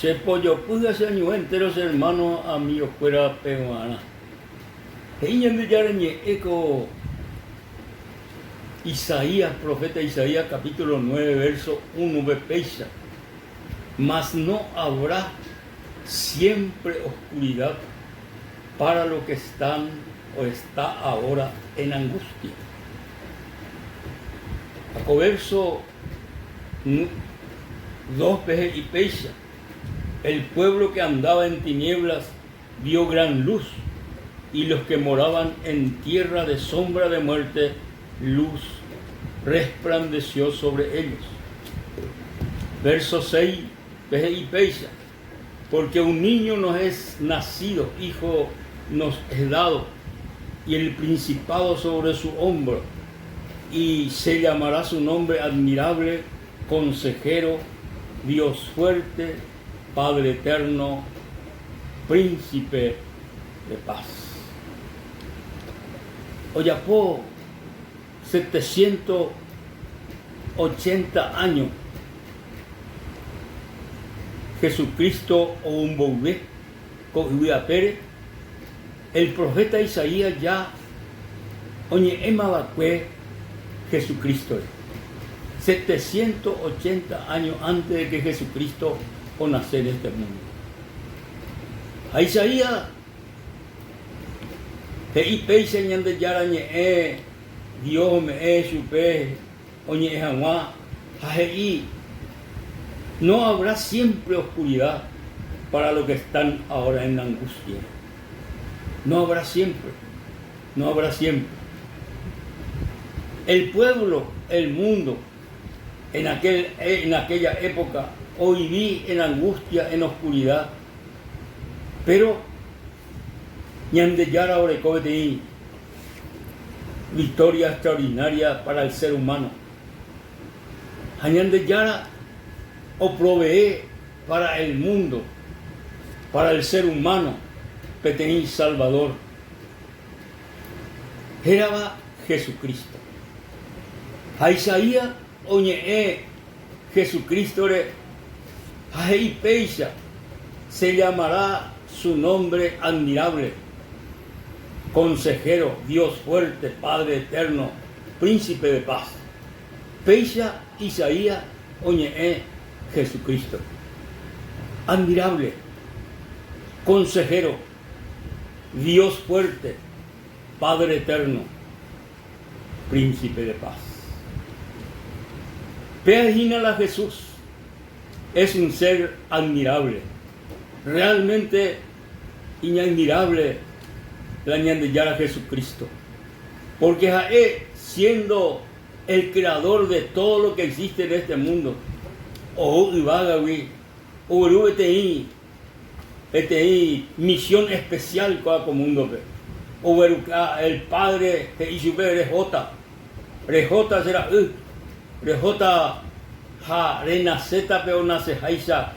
Se pollo puga se año enteros hermanos amigos fuera peruana. Ella me llama eco Isaías, profeta Isaías, capítulo 9, verso 1, bepeisa. Mas no habrá siempre oscuridad para los que están o está ahora en angustia. A verso 2 y peisa. El pueblo que andaba en tinieblas vio gran luz, y los que moraban en tierra de sombra de muerte, luz resplandeció sobre ellos. Verso 6 y peisa. Porque un niño nos es nacido, hijo nos es dado, y el principado sobre su hombro, y se llamará su nombre admirable, consejero, Dios fuerte, Padre eterno, príncipe de paz. Oyapó 780 años Jesucristo o un bouvé con Pérez, el profeta Isaías ya oye emabacue Jesucristo 780 años antes de que Jesucristo o nacer en este mundo. A Isaías y peise ñande yara ñe Dios me supe oñe jamás ahí no habrá siempre oscuridad para los que están ahora en angustia. No habrá siempre, no habrá siempre. El pueblo, el mundo, en aquella época, hoy vi en angustia, en oscuridad, pero ñandeyara orecobete victoria extraordinaria para el ser humano. Ñandeyara o provee para el mundo, para el ser humano, Peteín Salvador. Era Jesucristo. A Isaías oñe Jesucristo ahí peisa se llamará su nombre admirable, consejero, Dios fuerte, Padre eterno, príncipe de paz. Peisa Isaías oñe Jesucristo, admirable, consejero, Dios fuerte, Padre eterno, príncipe de paz. Peajínala Jesús es un ser admirable, realmente inadmirable la ñandillara Jesucristo, porque siendo el creador de todo lo que existe en este mundo, o ibagawi, o misión especial cada mundo, o el Padre que hizo rejota será rejota ha renaceta pero nace haisa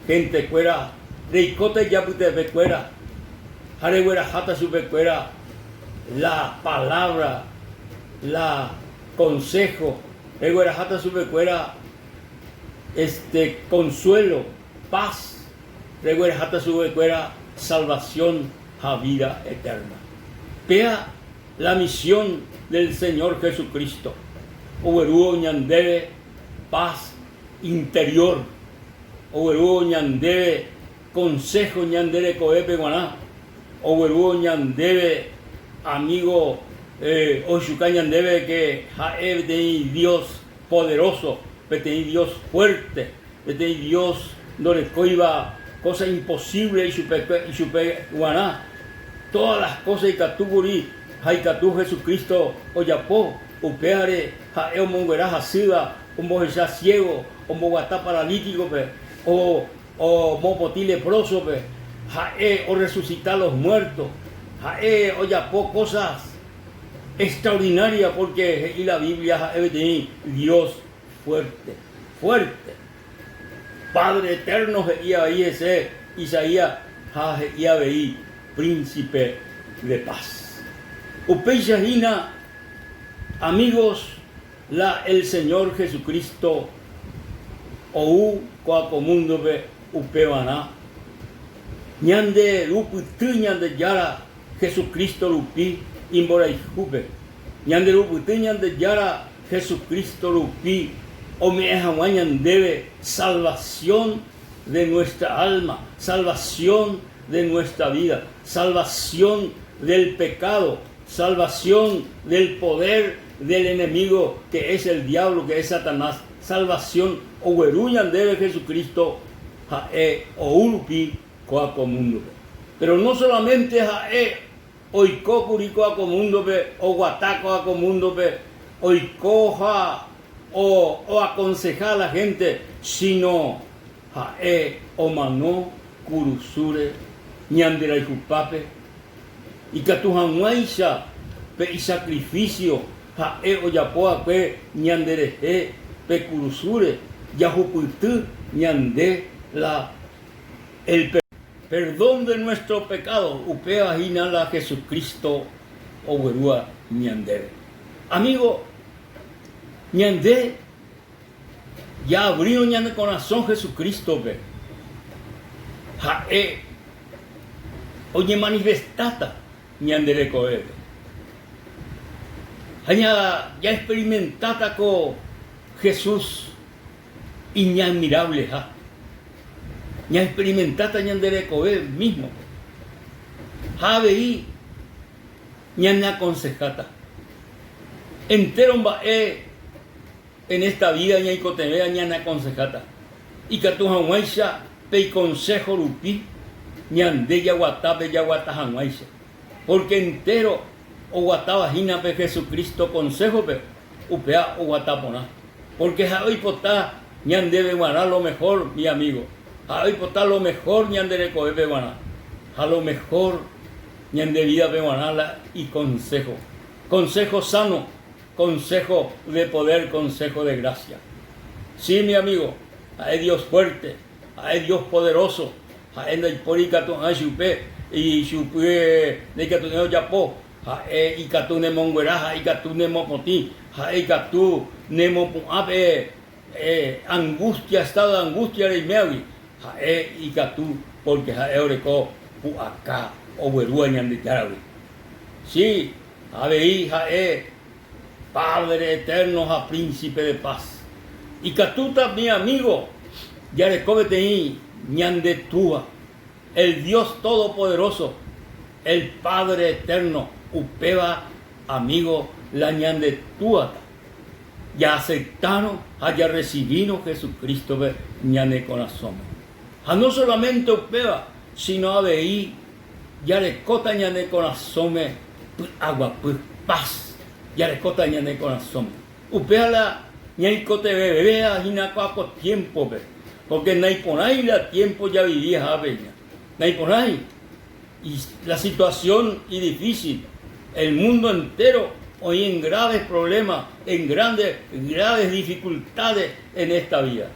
gente cuera reicota ya pute becuera hareguera hata su becuera la palabra la consejo reguera hata su becuera consuelo paz reguera hata su becuera salvación a vida eterna. Vea la misión del Señor Jesucristo. Oberuo ñandebe paz interior. Oberuo ñandebe consejo ñandebe coepe guaná. Oberuo ñandebe amigo Oshuka ñandebe que jae de Dios poderoso, de Dios fuerte, de Dios no le coiba cosa imposible y supe guaná. Todas las cosas y catuguri, haikatu Jesucristo oyapó, upeare, jaeo monguera jasiva, un mojesá ciego, un moguatá paralítico, o mopotí leproso, jae o resucitar los muertos, jae oyapó cosas extraordinarias porque y la Biblia jae Dios fuerte, fuerte, Padre eterno y ahí ese Isaías jae veí príncipe de paz. Upeishahina, amigos, el Señor Jesucristo, ou coacomundo upevana. Ñande rupyty ñande yara Jesucristo rupi imboraihupe. Ñande rupyty ñande yara Jesucristo rupi ome'ẽ hag̃ua ñandéve salvación de nuestra alma, salvación de nuestra vida, salvación del pecado, salvación del poder del enemigo que es el diablo, que es Satanás, salvación ogueruñan debe Jesucristo jae ourupi coacomundo. Pero no solamente jae oiko puri coacomundo o guatá coacomundo oikoja o aconsejar a la gente, sino jae omano kurusure ñandera ijupape y katuhamuaisha pe y sacrificio jae oyapoa pe ñandereje pe kurusure yahupyty ñande el perdón de nuestro pecado upea hinala Jesucristo oguerua ñandere. Amigo, ñande ya abrió ñande corazón Jesucristo pe jae oye manifestata ñandere coebe ya experimentata con Jesús y ña admirable ña experimentata ñandere coebe mismo javeí ña aconsejata entero en esta vida ña icotevea ña aconsejata y katuhamuaisha pe consejo rupi ñande yaguatape yaguatahamuaisha porque entero oguataba hina pe Jesucristo consejo pe upea oguatapona porque hoy potá ñande guaná lo mejor mi amigo hoy potá lo mejor ñande recoe guaná a lo mejor ñande vida pe guaná y consejo sano, consejo de poder, consejo de gracia. Sí, mi amigo, hay Dios fuerte, hay Dios poderoso, hay Naiporicato Ayupe y Chupe de Catuneo Yapo, hay Catu Nemongueraja, hay Catu Nemopoti, hay Catu Nemopuape, angustia, estado de angustia de Meavi, hay Catu, porque hay Oreco, Puacá, Oberuañan de Yarabi. Sí, Abeí, Padre eterno, a príncipe de paz. Y Catuta, mi amigo, Yarecobetei, Ñandetúa, el Dios todopoderoso, el Padre eterno, Upeba, amigo, la Ñandetúa. Ya aceptaron, haya recibido Jesucristo, Ñane corazón. No solamente Upeba, sino Abeí, Yarecota Ñane corazón, agua, paz. Yarecota Ñane corazón. Upea la Ñaicote bebea, Jinacuaco tiempo, porque Naiponay la tiempo ya vivía Aveña. Naiponay. Y la situación es difícil. El mundo entero hoy en graves problemas, en graves dificultades en esta vida.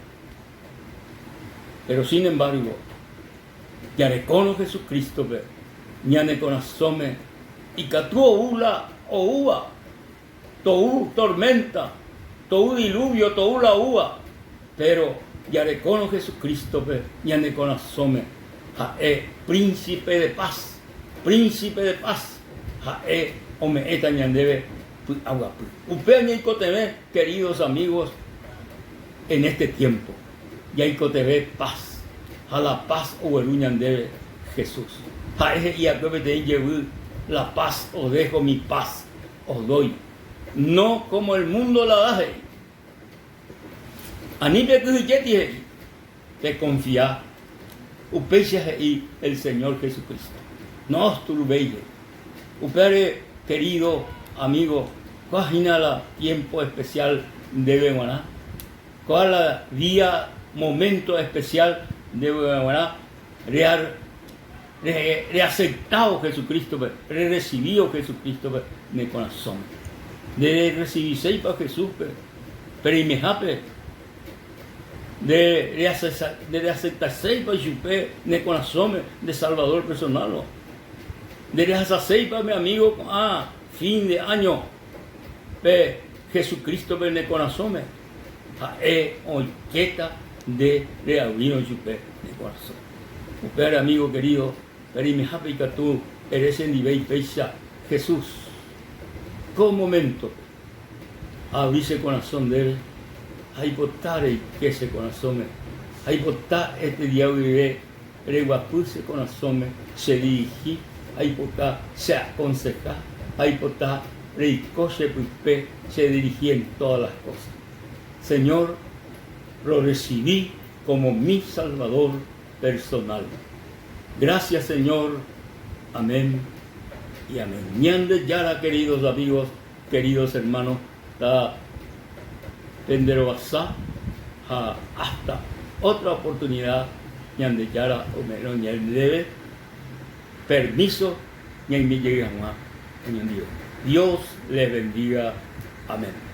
Pero sin embargo, Yarecono Jesucristo, Ñane corazón, y Catuo Ula o Uva, Tou tormenta, Tou diluvio, Tou la uva, pero Yarecono Jesucristo, Ñane corazón, príncipe de paz, jae omeeta ñandebe agua. Upea ñaicotebe, queridos amigos, en este tiempo, ñaicotebe paz, a la paz oberu ñandebe Jesús. Jae y acuérdate llevar la paz, os dejo mi paz, os doy. No como el mundo la da. Anipe que te confía. Upecha y el Señor Jesucristo. Nos turbeye. Upere, querido amigo, ¿cuál la tiempo especial de Beguaná? ¿Cuál la día, momento especial de Beguaná? Reaceptado Jesucristo, recibido Jesucristo en el corazón. De recibir para Jesús, pero y me jape de aceptarse para Chupé en el corazón de Salvador personal. De rehacerse para mi amigo, fin de año, Jesucristo en el corazón. Oiqueta, de reabrir chupe de corazón. Mujer, amigo querido, perimejapika tú eres en Dibey Peisha, Jesús. Con momento, abrirse el corazón de él, hay potare que ese corazón, hay potá este día vive, reguapuse corazón, se dirigí, hay potá se aconseja, hay potá reicoche puipe, se dirigí en todas las cosas. Señor, lo recibí como mi Salvador personal. Gracias, Señor. Amén y amén. Ñande yara, queridos amigos, queridos hermanos, la tenderobasá hasta otra oportunidad. Ñande yara o menos ñande permiso ñande llegue a Dios les bendiga. Amén.